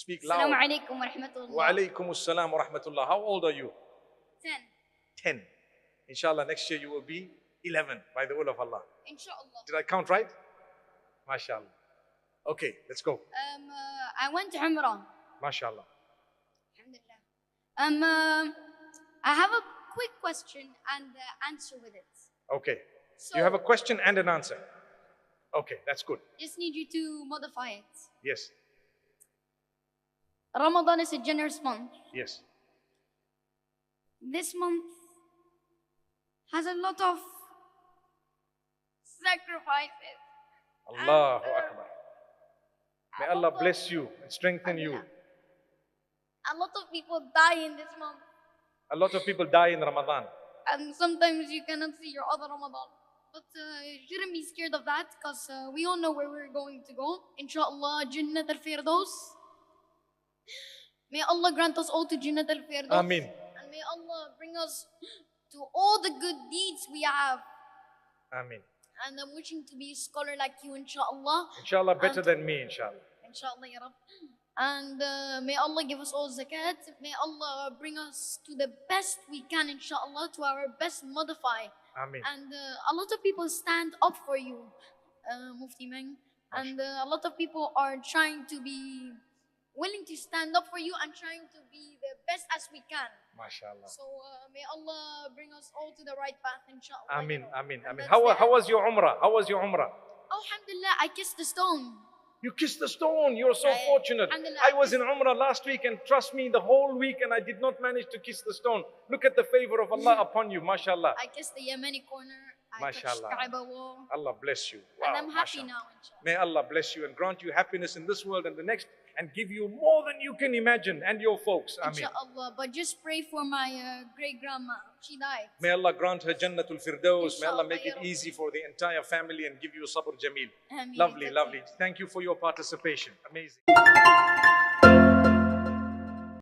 Speak loud. Assalamu alaikum wa rahmatullah. Wa alaykum assalam wa rahmatullah. How old are you? 10. 10. Inshallah, next year you will be 11 by the will of Allah. Inshallah. Did I count right? MashaAllah. Okay, let's go. I went to Umrah. MashaAllah. Alhamdulillah. I have a quick question and answer with it. Okay. So, You have a question and an answer. Okay, that's good. Just need you to modify it. Yes. Ramadan is a generous month. Yes. This month has a lot of sacrifices. Allahu Akbar. May Allah bless you and strengthen you. A lot of people die in this month. A lot of people die in Ramadan. And sometimes you cannot see your other Ramadan. But you shouldn't be scared of that, because we all know where we're going to go. Inshallah, Jannat al-Firdaus. May Allah grant us all to Jannat al-Firdaus. Ameen. And may Allah bring us to all the good deeds we have. Ameen. And I'm wishing to be a scholar like you, inshallah. Inshallah, better than me, inshallah. Inshallah, ya Rabb. And may Allah give us all zakat. May Allah bring us to the best we can, inshallah, to our best modify. Ameen. And a lot of people stand up for you, Mufti Meng. And a lot of people are trying to be willing to stand up for you and trying to be the best as we can. MashaAllah. So may Allah bring us all to the right path, inshallah. Ameen, ameen, And ameen. that's How was your Umrah? How was your Umrah? Alhamdulillah, I kissed the stone. You kissed the stone. You're so fortunate. Alhamdulillah, I was in Umrah last week, and trust me, the whole week, and I did not manage to kiss the stone. Look at the favor of Allah upon you, mashallah. I kissed the Yemeni corner. I touched Mashallah. Kaaba wall. Allah bless you. Wow, And I'm happy mashallah. now, inshallah. May Allah bless you and grant you happiness in this world and the next, and give you more than you can imagine, and your folks. Ameen. Inshallah. But just pray for my great grandma. She died. May Allah grant her Jannatul Firdaus. May Allah Inshallah, make it ya Rabbi. easy for the entire family and give you sabr jameel. Ameen. Lovely, That's it. lovely. Thank you for your participation. Amazing.